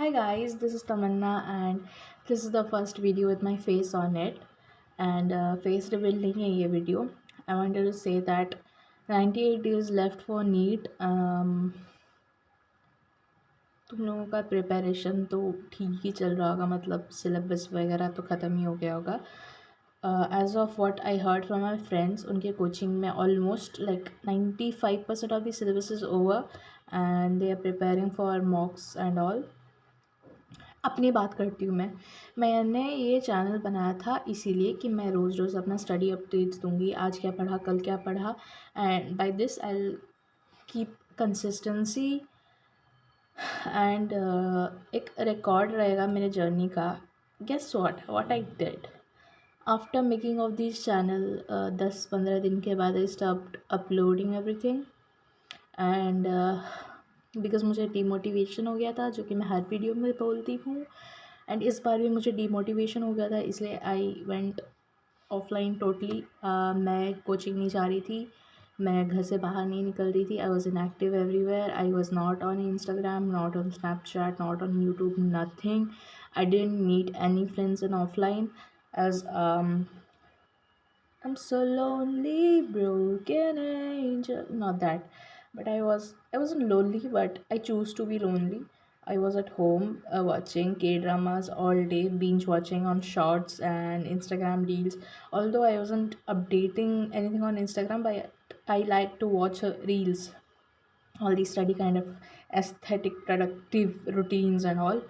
Hi guys, this is Tamanna and this is the first video with my face on it and face reveal नहीं है ये video. I wanted to say that 98 days left for NEET. तुम लोगों का preparation तो ठीक ही चल रहा होगा, मतलब सिलेबस वगैरह तो ख़त्म ही हो गया होगा. As of what I heard from my friends, उनके कोचिंग में almost like 95% of the syllabus is over and they are preparing for mocks and all. अपनी बात करती हूँ मैंने ये चैनल बनाया था इसीलिए कि मैं रोज़ रोज़ अपना स्टडी अपडेट्स दूँगी, आज क्या पढ़ा कल क्या पढ़ा, and by this I will keep consistency and एक रिकॉर्ड रहेगा मेरे जर्नी का. Guess what I did after making of this channel. 10-15 दिन के बाद I stopped uploading everything and because मुझे डीमोटिवेशन हो गया था, जो कि मैं हर वीडियो में बोलती हूँ. एंड इस बार भी मुझे डीमोटिवेशन हो गया था, इसलिए आई वेंट ऑफलाइन टोटली. मैं कोचिंग नहीं जा रही थी, मैं घर से बाहर नहीं निकल रही थी. I was inactive everywhere. I was not on Instagram, not on Snapchat, not on YouTube, nothing. I didn't meet any friends in offline as I'm so lonely, broken angel. Not that, but I wasn't lonely, but I choose to be lonely. I was at home watching K dramas all day, binge watching on shorts and Instagram reels. Although I wasn't updating anything on Instagram, but I like to watch reels, all these study kind of aesthetic, productive routines and all.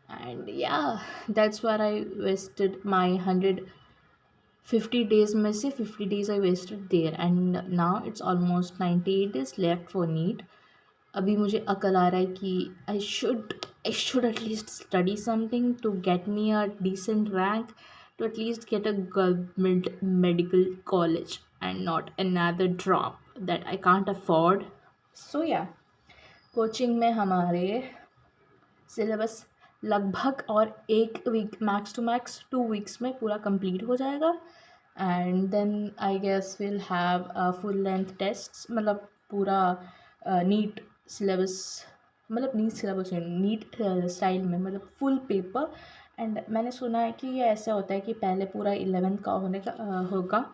And yeah, that's where I wasted my 150 days में से 50 days I wasted there and now it's almost 98 days left for NEET. अभी मुझे अकल आ रहा है कि I should at least study something to get me a decent rank, to at least get a government medical college and not another drop that I can't afford. So yeah, coaching में हमारे syllabus लगभग और एक week max to max 2 weeks में पूरा complete हो जाएगा. And then I guess will have full length tests, मतलब पूरा नीट सिलेबस, मतलब नीट सिलेबस नीट स्टाइल में, मतलब फुल पेपर. एंड मैंने सुना है कि ये ऐसा होता है कि पहले पूरा 11th का होने का होगा,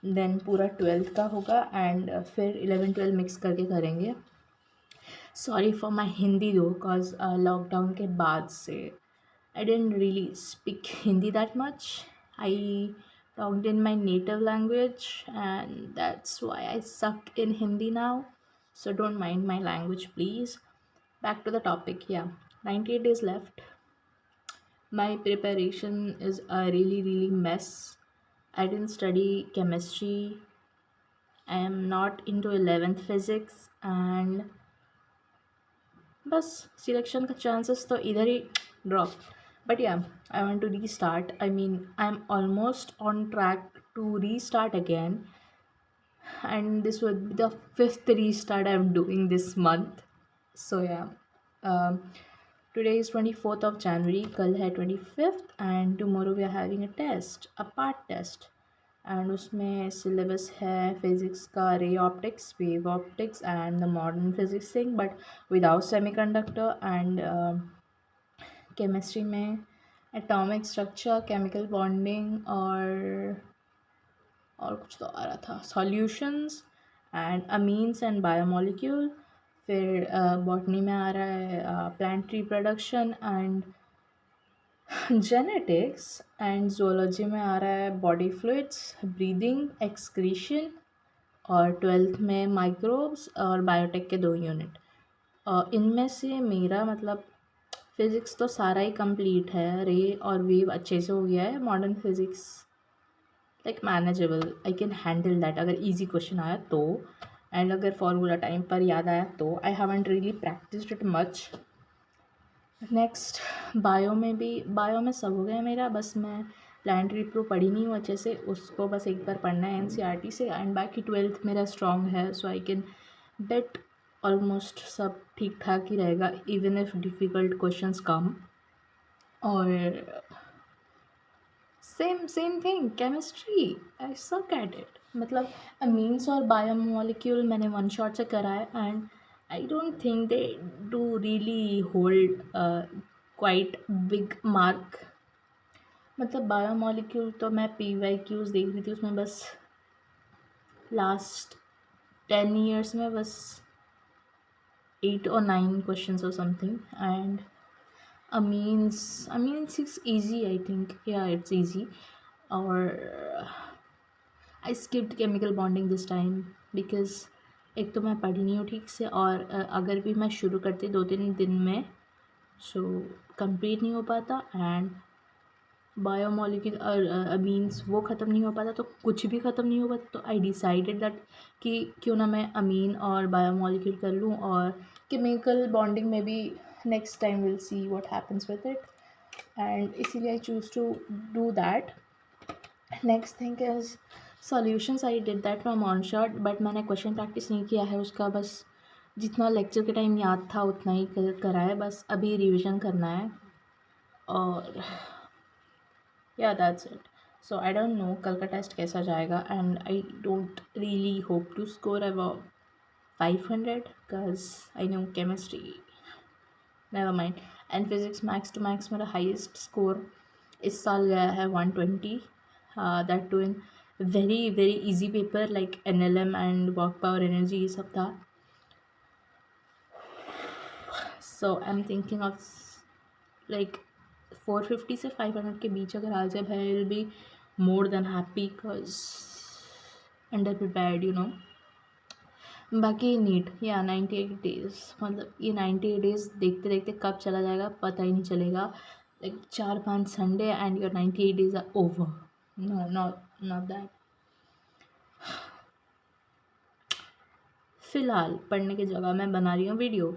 देन पूरा 12th का होगा एंड फिर 11-12 मिक्स करके करेंगे. सॉरी फॉर माई हिंदी दो, बिकॉज लॉकडाउन के बाद से I didn't really speak Hindi that much. I talked in my native language, and that's why I suck in Hindi now. So don't mind my language, please. Back to the topic. Yeah, 98 days left. My preparation is a really mess. I didn't study chemistry. I am not into 11th physics, and बस selection का chances तो इधर ही drop. But yeah, I want to restart. I mean I am almost on track to restart again and this would be the fifth restart I'm doing this month. So yeah, um, today is 24th of January, कल है 25th and tomorrow we are having a test, a part test. And उसमें syllabus है physics का ray optics, wave optics and the modern physics thing but without semiconductor. And chemistry में atomic structure, chemical bonding और कुछ तो आ रहा था, solutions and amines and biomolecule. फिर बॉटनी में आ रहा है plant reproduction and genetics. And zoology में आ रहा है बॉडी फ्लूइड्स, ब्रीदिंग, एक्सक्रीशन. और 12th में माइक्रोब्स और बायोटेक के 2 यूनिट. इनमें से मेरा मतलब फ़िज़िक्स तो सारा ही कंप्लीट है, रे और वेव अच्छे से हो गया है. Modern physics like manageable, I can handle that अगर इजी क्वेश्चन आया तो, एंड अगर फॉर्मूला टाइम पर याद आया तो. I haven't really practised it much. Next bio में सब हो गया मेरा, बस मैं प्लांट रिप्रो पढ़ी नहीं हूँ अच्छे से, उसको बस एक बार पढ़ना है एनसीईआरटी से. एंड बाकी 12th मेरा स्ट्रॉन्ग है, सो आई कैन बेट ऑलमोस्ट सब ठीक ठाक ही रहेगा इवन इफ डिफ़िकल्ट क्वेश्चंस कम. और same thing chemistry, I suck at it. मतलब अमीन्स और बायोमोलिक्यूल मैंने वन शॉट से करा है and I don't think they do really hold quite big mark. मतलब बायोमोलिक्यूल तो मैं PYQs देख रही थी, उसमें बस लास्ट 10 years में बस 8 or 9 questions or something. And amines is easy, I think. Yeah, it's easy. Or I skipped chemical bonding this time because एक तो मैं पढ़ी नहीं हूँ ठीक से, और अगर भी मैं शुरू करती 2-3 दिन में सो कंप्लीट नहीं हो पाता, एंड बायोमोलिक्यूल और अमीन्स वो ख़त्म नहीं हो पाता, तो कुछ भी ख़त्म नहीं हो पाता। तो आई डिसाइडेड दैट कि क्यों ना मैं अमीन और बायोमोलिक्यूल कर लूँ, और केमिकल बॉन्डिंग में भी next time will see what happens with it, and इसीलिए I choose to do that. Next thing is solutions. I did that from one shot, but मैंने क्वेश्चन प्रैक्टिस नहीं किया है उसका, बस जितना लेक्चर के टाइम याद था उतना ही करा है, बस अभी रिविज़न करना है। और या that's it. So I don't know कल का टेस्ट कैसा जाएगा, and I don't really hope to score about 500 because I know chemistry never mind, and physics max to max मेरा हाईएस्ट स्कोर इस साल गया है 120, that too in very very easy paper like NLM and work power energy, ये सब था। So I am thinking of like 450 से 500 के बीच अगर आ जाए भाई, I will be more than happy because under prepared you know. बाकी नीट या 98 डेज़, मतलब ये 98 डेज़ देखते देखते कब चला जाएगा पता ही नहीं चलेगा। Like 4-5 Sunday and your 98 days are over. No not that. फ़िलहाल पढ़ने की जगह मैं बना रही हूँ वीडियो,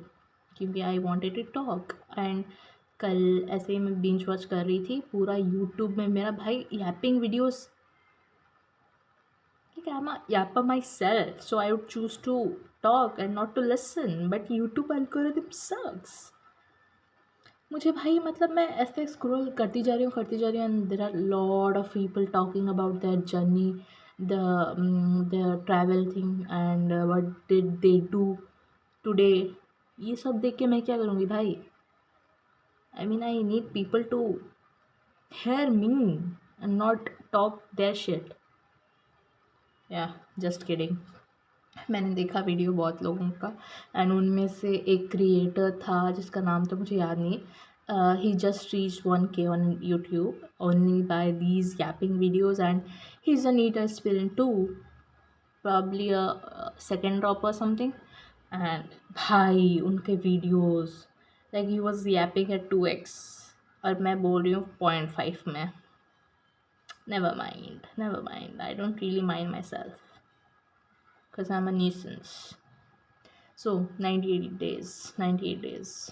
क्योंकि I wanted to talk. And कल ऐसे ही मैं बिंज वॉच कर रही थी पूरा यूट्यूब में मेरा भाई Yaping videos, like I'm a yapper myself, so I would choose to talk and not to listen, but YouTube algorithm sucks. मुझे भाई मतलब मैं ऐसे स्क्रॉल करती जा रही हूँ and there are lot of people talking about their journey, the travel thing and what did they do today. ये सब देख के मैं क्या करूँगी भाई? I mean I need people to hear me and not talk their shit. Yeah, just kidding. मैंने देखा वीडियो बहुत लोगों का, एंड उनमें से एक क्रिएटर था जिसका नाम तो मुझे याद नहीं। He just reach 1K on YouTube only by these yapping videos, and he's a neat aspirant too, probably a second drop or something. and भाई उनके videos like he was yapping at 2x और मैं बोल रही हूँ 0.5 में। Never mind, I don't really mind myself because I'm a nuisance. So 98 days,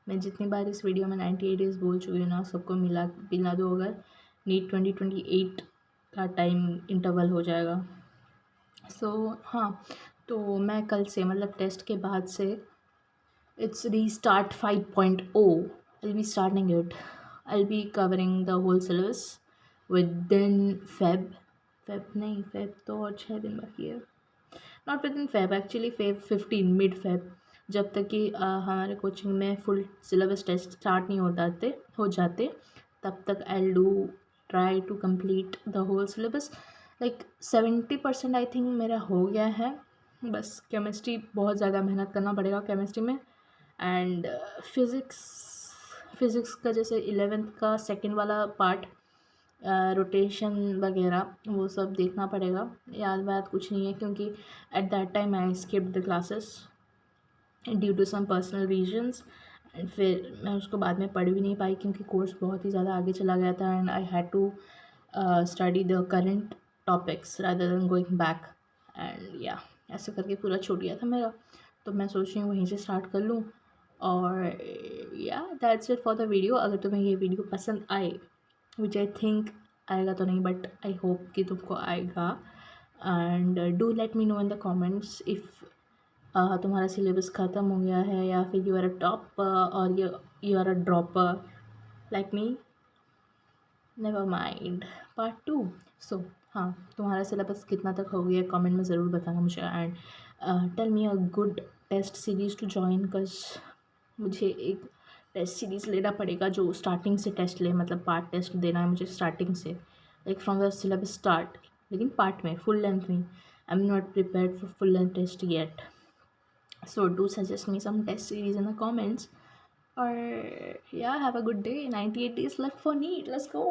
मैं जितनी बार इस वीडियो में 98 डेज़ बोल चुकी हूँ ना, सबको मिला दो अगर, नीट 2028 का टाइम इंटरवल हो जाएगा। हाँ, तो मैं कल से मतलब टेस्ट के बाद से it's restart 5.0. I'll be starting it. I'll be covering the whole syllabus within Feb तो और 6 दिन बाकी है। Not with in Feb actually, Feb 15 mid Feb, जब तक कि हमारे कोचिंग में फुल सिलेबस टेस्ट स्टार्ट नहीं हो जाते तब तक I do try to complete the whole syllabus. Like 70% I think मेरा हो गया है, बस केमिस्ट्री बहुत ज़्यादा मेहनत करना पड़ेगा केमिस्ट्री में। एंड फिज़िक्स का जैसे 11th का सेकेंड वाला पार्ट, रोटेशन वगैरह वो सब देखना पड़ेगा। याद कुछ नहीं है क्योंकि at that time I skipped the classes due to some personal reasons, and फिर मैं उसको बाद में पढ़ भी नहीं पाई क्योंकि कोर्स बहुत ही ज़्यादा आगे चला गया था, and I had to study the current topics rather than going back, and yeah ऐसे करके पूरा छूट गया था मेरा। तो मैं सोच रही हूँ वहीं से स्टार्ट कर लूँ। और या that's it for the video. अगर तुम्हें ये वीडियो पसंद आए, विच आई थिंक आएगा तो नहीं बट आई होप कि तुमको आएगा, and do let me know in the comments if तुम्हारा सिलेबस ख़त्म हो गया है या फिर यू आर अ टॉपर और you are a dropper like me. Never mind, part 2। So हाँ, तुम्हारा सिलेबस कितना तक हो गया कमेंट में ज़रूर बताना मुझे, and tell me a good test series to join, because मुझे एक टेस्ट सीरीज लेना पड़ेगा जो स्टार्टिंग से टेस्ट ले, मतलब पार्ट टेस्ट देना है मुझे स्टार्टिंग से, like from the syllabus start, लेकिन पार्ट में, फुल लेंथ में। I am not prepared for full length test yet, so do suggest me some test series in the comments. Or yeah, have a good day. 98 days left for NEET, let's go.